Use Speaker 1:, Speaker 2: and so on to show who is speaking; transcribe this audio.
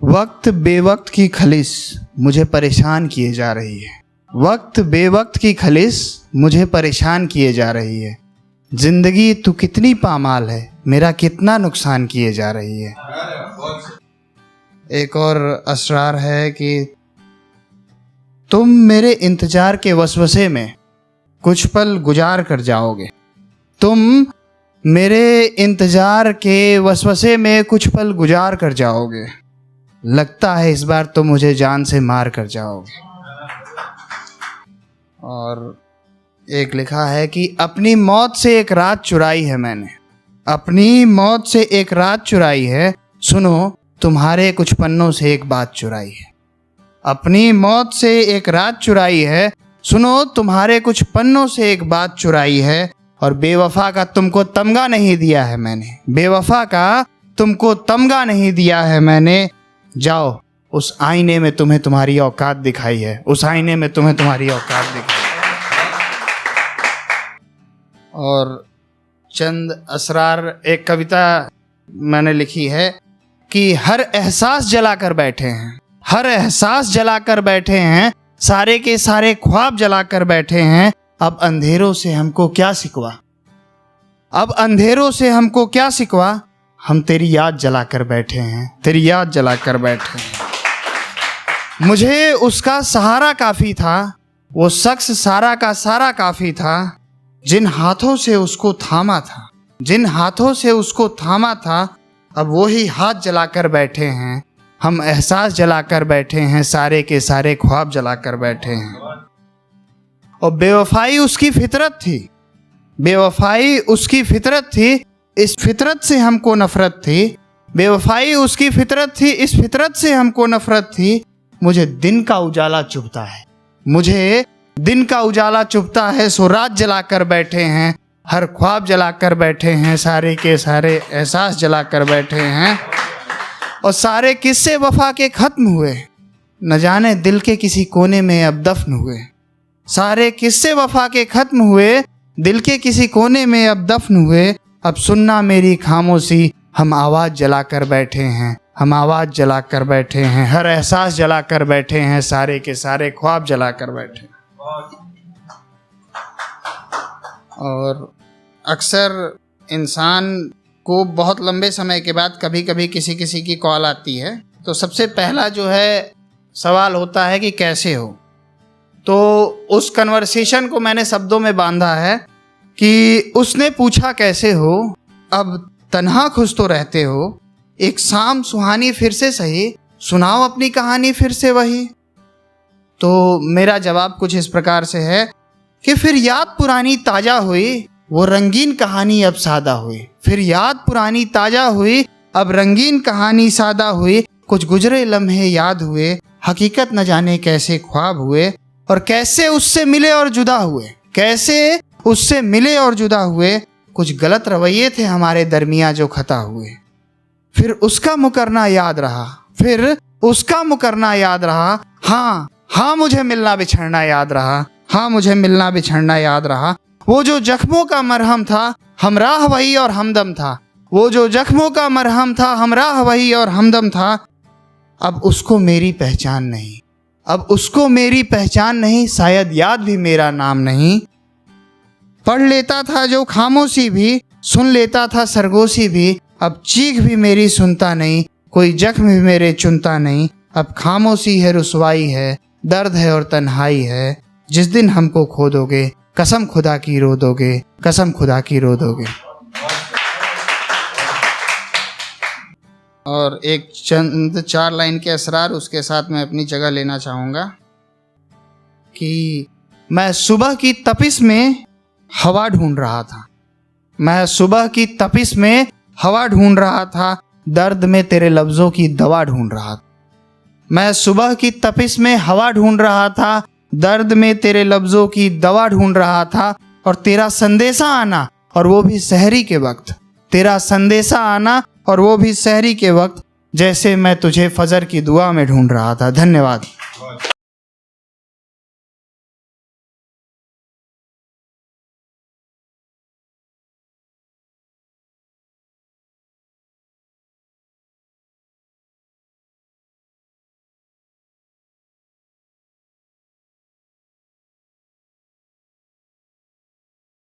Speaker 1: वक्त बेवक्त की खलिश मुझे परेशान किए जा रही है। वक्त बेवक्त की खलिश मुझे परेशान किए जा रही है। जिंदगी तू कितनी पामाल है, मेरा कितना नुकसान किए जा रही है। एक और असरार है कि तुम मेरे इंतजार के वसवसे में कुछ पल गुजार कर जाओगे। तुम मेरे इंतजार के वसवसे में कुछ पल गुजार कर जाओगे। लगता है इस बार तो मुझे जान से मार कर जाओगे। और एक लिखा है कि अपनी मौत से एक रात चुराई है मैंने, अपनी मौत से एक रात चुराई है, सुनो तुम्हारे कुछ पन्नों से एक बात चुराई है। अपनी मौत से एक रात चुराई है, सुनो तुम्हारे कुछ पन्नों से एक बात चुराई है। और बेवफा का तुमको तमगा नहीं दिया है मैंने, बेवफा का तुमको तमगा नहीं दिया है मैंने। जाओ उस आईने में तुम्हें तुम्हारी औकात दिखाई है, उस आईने में तुम्हें तुम्हारी औकात दिखाई है। और चंद असरार, एक कविता मैंने लिखी है कि हर एहसास जला कर बैठे हैं, हर एहसास जला कर बैठे हैं, सारे के सारे ख्वाब जला कर बैठे हैं। अब अंधेरों से हमको क्या सिकवा, अब अंधेरों से हमको क्या सिकवा, हम तेरी याद जला कर बैठे हैं, तेरी याद जला कर बैठे हैं। मुझे उसका सहारा काफ़ी था, वो शख्स सारा का सारा काफ़ी था। जिन हाथों से उसको थामा था, जिन हाथों से उसको थामा था, अब वो ही हाथ जला कर बैठे हैं। हम एहसास जला कर बैठे हैं, सारे के सारे ख्वाब जला कर बैठे हैं। और बेवफाई उसकी फितरत थी, बेवफाई उसकी फितरत थी, इस फितरत से हमको नफरत थी। बेवफाई उसकी फितरत थी, इस फितरत से हमको नफरत थी। मुझे दिन का उजाला चुभता है, मुझे दिन का उजाला चुभता है, सो रात जला कर बैठे हैं, हर ख्वाब जला कर बैठे हैं, सारे के सारे एहसास जला कर बैठे हैं। और सारे किस्से वफा के ख़त्म हुए, न जाने दिल के किसी कोने में अब दफन हुए। सारे किस्से वफा के ख़त्म हुए, दिल के किसी कोने में अब दफन हुए। अब सुनना मेरी खामोशी, हम आवाज़ जला कर बैठे हैं, हम आवाज़ जला कर बैठे हैं, हर एहसास जला कर बैठे हैं, सारे के सारे ख्वाब जला कर बैठे। और अक्सर इंसान को बहुत लंबे समय के बाद कभी कभी किसी किसी की कॉल आती है, तो सबसे पहला जो है सवाल होता है कि कैसे हो। तो उस कन्वर्सेशन को मैंने शब्दों में बांधा है कि उसने पूछा कैसे हो, अब तन्हा खुश तो रहते हो, एक शाम सुहानी फिर से सही, सुनाओ अपनी कहानी फिर से वही। तो मेरा जवाब कुछ इस प्रकार से है कि फिर याद पुरानी ताज़ा हुई, वो रंगीन कहानी अब सादा हुई। फिर याद पुरानी ताज़ा हुई, अब रंगीन कहानी सादा हुई। कुछ गुजरे लम्हे याद हुए, हकीकत न जाने कैसे ख्वाब हुए, और कैसे उससे मिले और जुदा हुए, कैसे उससे मिले और जुदा हुए। कुछ गलत रवैये थे हमारे दरमियाँ जो खता हुए। फिर उसका मुकरना याद रहा, फिर उसका मुकरना याद रहा। हाँ हाँ मुझे मिलना बिछड़ना याद रहा, हाँ मुझे मिलना बिछड़ना याद रहा। वो जो जख्मों का मरहम था, हमराह वही और हमदम था। वो जो जख्मों का मरहम था, हमराह वही और हमदम था। अब उसको मेरी पहचान नहीं, अब उसको मेरी पहचान नहीं, शायद याद भी मेरा नाम नहीं। पढ़ लेता था जो खामोशी भी, सुन लेता था सरगोशी भी। अब चीख भी मेरी सुनता नहीं, कोई जख्म भी मेरे चुनता नहीं। अब खामोशी है, रुसवाई है, दर्द है और तन्हाई है। जिस दिन हमको खो दोगे, कसम खुदा की रो दोगे, कसम खुदा की रो दोगे। और एक चंद 4 लाइन के असरार, उसके साथ मैं अपनी जगह लेना चाहूँगा कि मैं सुबह की तपिश में हवा ढूंढ रहा था, मैं सुबह की तपिश में हवा ढूंढ रहा था, दर्द में तेरे लफ्ज़ों की दवा ढूंढ रहा था। मैं सुबह की तपिश में हवा ढूंढ रहा था, दर्द में तेरे लफ्ज़ों की दवा ढूंढ रहा था। और तेरा संदेशा आना, और वो भी सहरी के वक्त, तेरा संदेशा आना और वो भी सहरी के वक्त, जैसे मैं तुझे फजर की दुआ में ढूंढ रहा था। धन्यवाद।